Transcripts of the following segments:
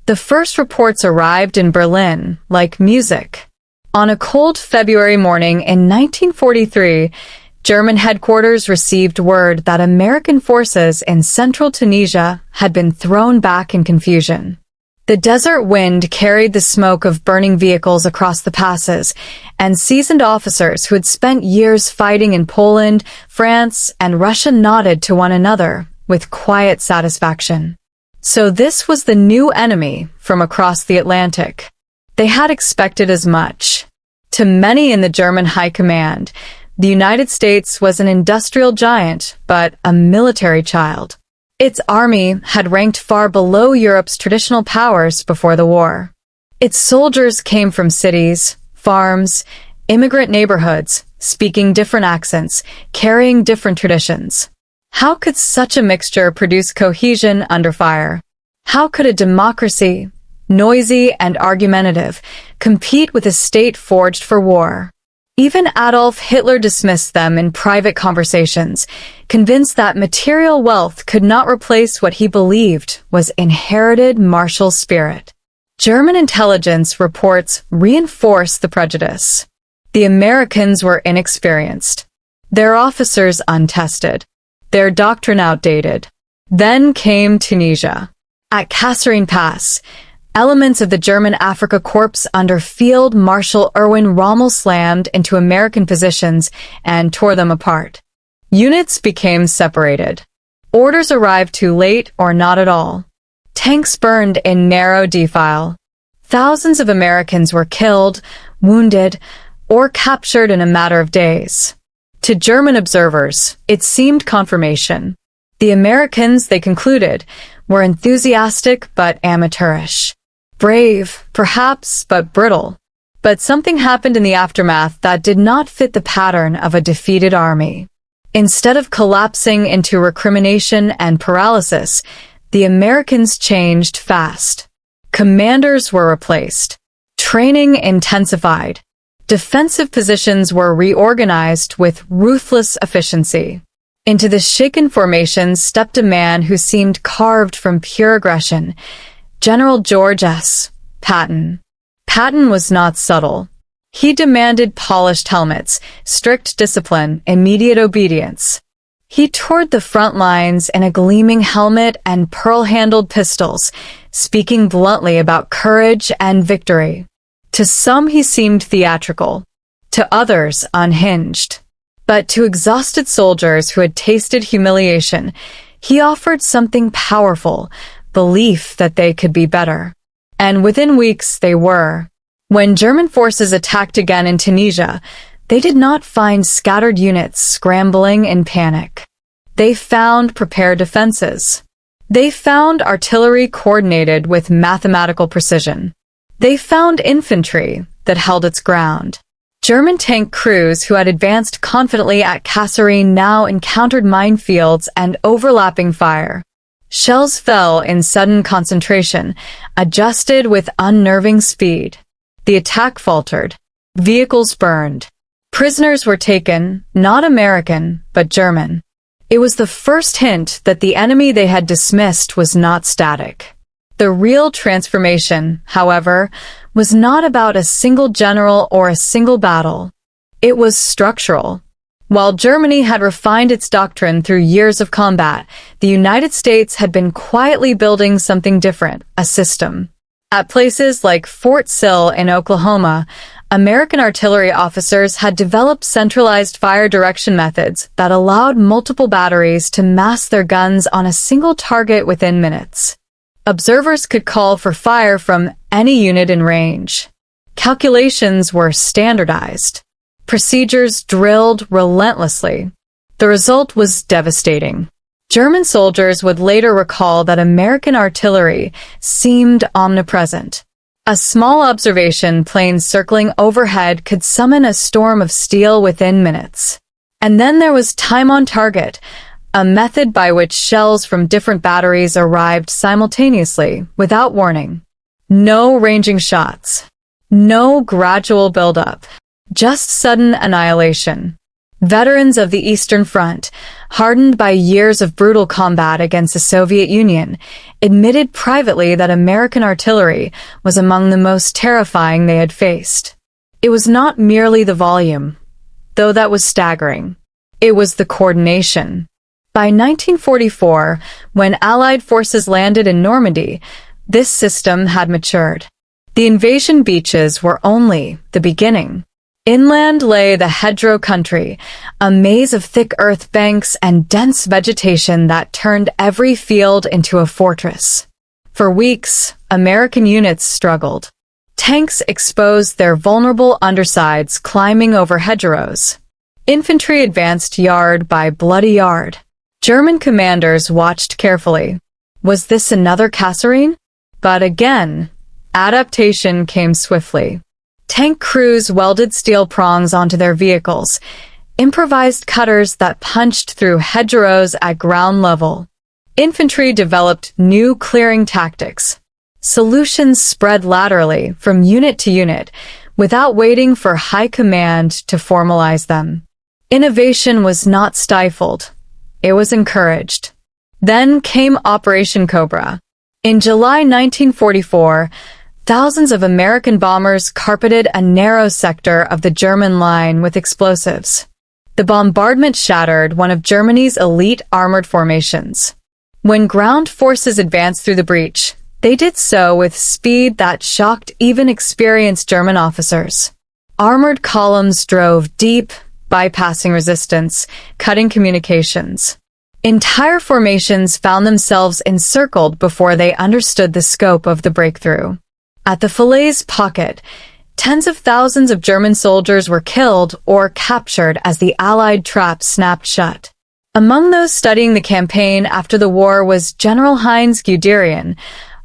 The first reports arrived in Berlin, like music. On a cold February morning in 1943, German headquarters received word that American forces in central Tunisia had been thrown back in confusion. The desert wind carried the smoke of burning vehicles across the passes, and seasoned officers who had spent years fighting in Poland, France, and Russia nodded to one another with quiet satisfaction. So this was the new enemy from across the Atlantic. They had expected as much. To many in the German high command, the United States was an industrial giant, but a military child. Its army had ranked far below Europe's traditional powers before the war. Its soldiers came from cities, farms, immigrant neighborhoods, speaking different accents, carrying different traditions. How could such a mixture produce cohesion under fire? How could a democracy, noisy and argumentative, compete with a state forged for war? Even Adolf Hitler dismissed them in private conversations, convinced that material wealth could not replace what he believed was inherited martial spirit. German intelligence reports reinforced the prejudice. The Americans were inexperienced, their officers untested, their doctrine outdated. Then came Tunisia. At Kasserine Pass, elements of the German Afrika Korps under Field Marshal Erwin Rommel slammed into American positions and tore them apart. Units became separated. Orders arrived too late or not at all. Tanks burned in narrow defile. Thousands of Americans were killed, wounded, or captured in a matter of days. To German observers, it seemed confirmation. The Americans, they concluded, were enthusiastic but amateurish. Brave, perhaps, but brittle. But something happened in the aftermath that did not fit the pattern of a defeated army. Instead of collapsing into recrimination and paralysis, the Americans changed fast. Commanders were replaced. Training intensified. Defensive positions were reorganized with ruthless efficiency. Into the shaken formations stepped a man who seemed carved from pure aggression, General George S. Patton. Patton was not subtle. He demanded polished helmets, strict discipline, immediate obedience. He toured the front lines in a gleaming helmet and pearl-handled pistols, speaking bluntly about courage and victory. To some he seemed theatrical, to others unhinged. But to exhausted soldiers who had tasted humiliation, he offered something powerful, belief that they could be better. And within weeks they were. When German forces attacked again in Tunisia, they did not find scattered units scrambling in panic. They found prepared defenses. They found artillery coordinated with mathematical precision. They found infantry that held its ground. German tank crews who had advanced confidently at Kasserine now encountered minefields and overlapping fire. Shells fell in sudden concentration, adjusted with unnerving speed. The attack faltered. Vehicles burned. Prisoners were taken, not American, but German. It was the first hint that the enemy they had dismissed was not static. The real transformation, however, was not about a single general or a single battle. It was structural. While Germany had refined its doctrine through years of combat, the United States had been quietly building something different, a system. At places like Fort Sill in Oklahoma, American artillery officers had developed centralized fire direction methods that allowed multiple batteries to mass their guns on a single target within minutes. Observers could call for fire from any unit in range. Calculations were standardized. Procedures drilled relentlessly. The result was devastating. German soldiers would later recall that American artillery seemed omnipresent. A small observation plane circling overhead could summon a storm of steel within minutes. And then there was time on target, a method by which shells from different batteries arrived simultaneously, without warning. No ranging shots. No gradual buildup. Just sudden annihilation. Veterans of the Eastern Front, hardened by years of brutal combat against the Soviet Union, admitted privately that American artillery was among the most terrifying they had faced. It was not merely the volume, though that was staggering. It was the coordination. By 1944, when Allied forces landed in Normandy, this system had matured. The invasion beaches were only the beginning. Inland lay the hedgerow country, a maze of thick earth banks and dense vegetation that turned every field into a fortress. For weeks, American units struggled. Tanks exposed their vulnerable undersides climbing over hedgerows. Infantry advanced yard by bloody yard. German commanders watched carefully. Was this another Kasserine? But again, adaptation came swiftly. Tank crews welded steel prongs onto their vehicles, improvised cutters that punched through hedgerows at ground level. Infantry developed new clearing tactics. Solutions spread laterally from unit to unit, without waiting for high command to formalize them. Innovation was not stifled. It was encouraged. Then came Operation Cobra. In July 1944, thousands of American bombers carpeted a narrow sector of the German line with explosives. The bombardment shattered one of Germany's elite armored formations. When ground forces advanced through the breach, they did so with speed that shocked even experienced German officers. Armored columns drove deep, bypassing resistance, cutting communications. Entire formations found themselves encircled before they understood the scope of the breakthrough. At the Falaise Pocket, tens of thousands of German soldiers were killed or captured as the Allied trap snapped shut. Among those studying the campaign after the war was General Heinz Guderian,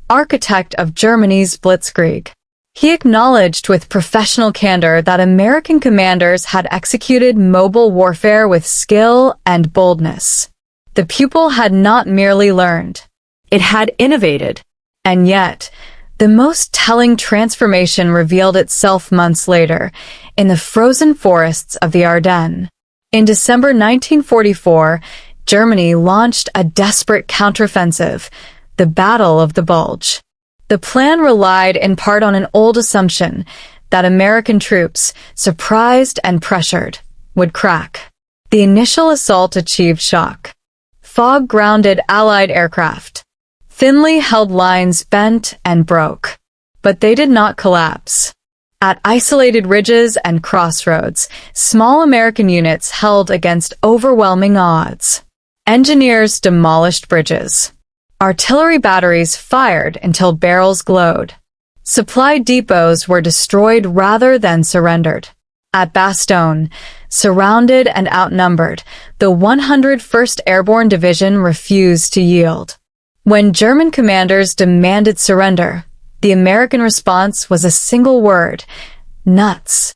architect of Germany's Blitzkrieg. He acknowledged with professional candor that American commanders had executed mobile warfare with skill and boldness. The pupil had not merely learned. It had innovated. And yet, the most telling transformation revealed itself months later, in the frozen forests of the Ardennes. In December 1944, Germany launched a desperate counteroffensive, the Battle of the Bulge. The plan relied in part on an old assumption that American troops, surprised and pressured, would crack. The initial assault achieved shock. Fog grounded Allied aircraft. Thinly held lines bent and broke. But they did not collapse. At isolated ridges and crossroads, small American units held against overwhelming odds. Engineers demolished bridges. Artillery batteries fired until barrels glowed. Supply depots were destroyed rather than surrendered. At Bastogne, surrounded and outnumbered, the 101st Airborne Division refused to yield. When German commanders demanded surrender, the American response was a single word: nuts.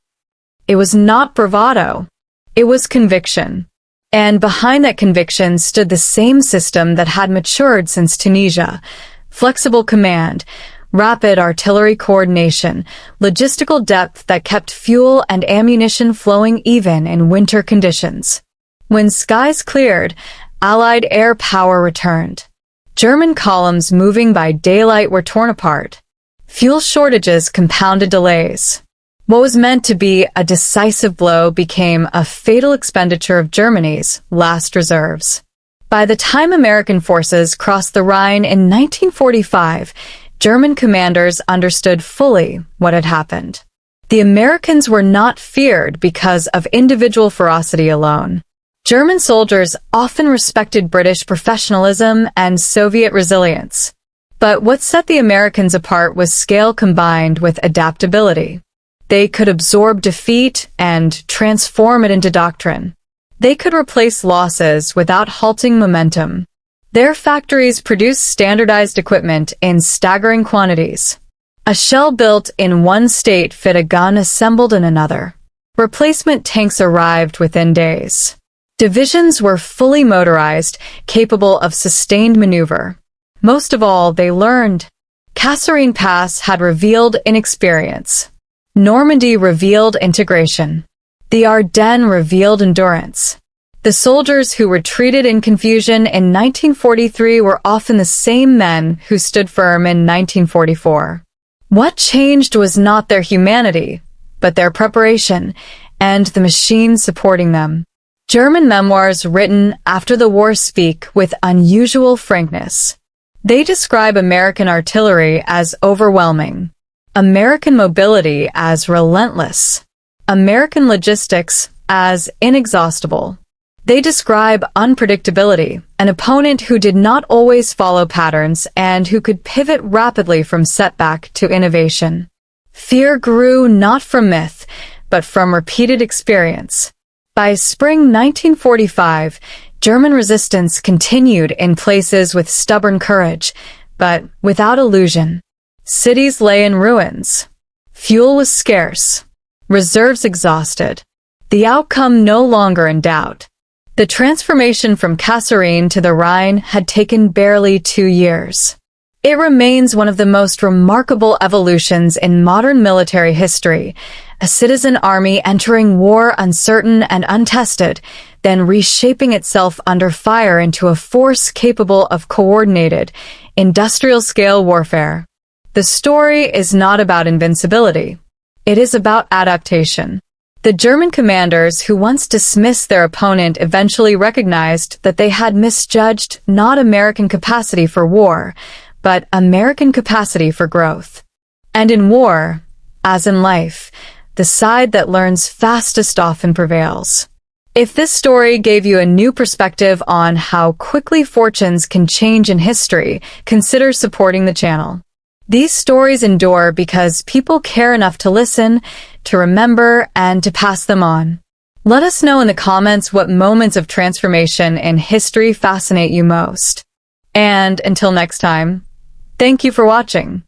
It was not bravado. It was conviction. And behind that conviction stood the same system that had matured since Tunisia: flexible command, rapid artillery coordination, logistical depth that kept fuel and ammunition flowing even in winter conditions. When skies cleared, Allied air power returned. German columns moving by daylight were torn apart. Fuel shortages compounded delays. What was meant to be a decisive blow became a fatal expenditure of Germany's last reserves. By the time American forces crossed the Rhine in 1945, German commanders understood fully what had happened. The Americans were not feared because of individual ferocity alone. German soldiers often respected British professionalism and Soviet resilience. But what set the Americans apart was scale combined with adaptability. They could absorb defeat and transform it into doctrine. They could replace losses without halting momentum. Their factories produced standardized equipment in staggering quantities. A shell built in one state fit a gun assembled in another. Replacement tanks arrived within days. Divisions were fully motorized, capable of sustained maneuver. Most of all, they learned. Kasserine Pass had revealed inexperience. Normandy revealed integration. The Ardennes revealed endurance. The soldiers who retreated in confusion in 1943 were often the same men who stood firm in 1944. What changed was not their humanity, but their preparation and the machine supporting them. German memoirs written after the war speak with unusual frankness. They describe American artillery as overwhelming, American mobility as relentless, American logistics as inexhaustible. They describe unpredictability, an opponent who did not always follow patterns and who could pivot rapidly from setback to innovation. Fear grew not from myth, but from repeated experience. By spring 1945, German resistance continued in places with stubborn courage, but without illusion. Cities lay in ruins. Fuel was scarce. Reserves exhausted. The outcome no longer in doubt. The transformation from Kasserine to the Rhine had taken barely 2 years. It remains one of the most remarkable evolutions in modern military history, a citizen army entering war uncertain and untested, then reshaping itself under fire into a force capable of coordinated, industrial-scale warfare. The story is not about invincibility. It is about adaptation. The German commanders who once dismissed their opponent eventually recognized that they had misjudged not American capacity for war, but American capacity for growth. And in war, as in life, the side that learns fastest often prevails. If this story gave you a new perspective on how quickly fortunes can change in history, consider supporting the channel. These stories endure because people care enough to listen, to remember, and to pass them on. Let us know in the comments what moments of transformation in history fascinate you most. And until next time, thank you for watching.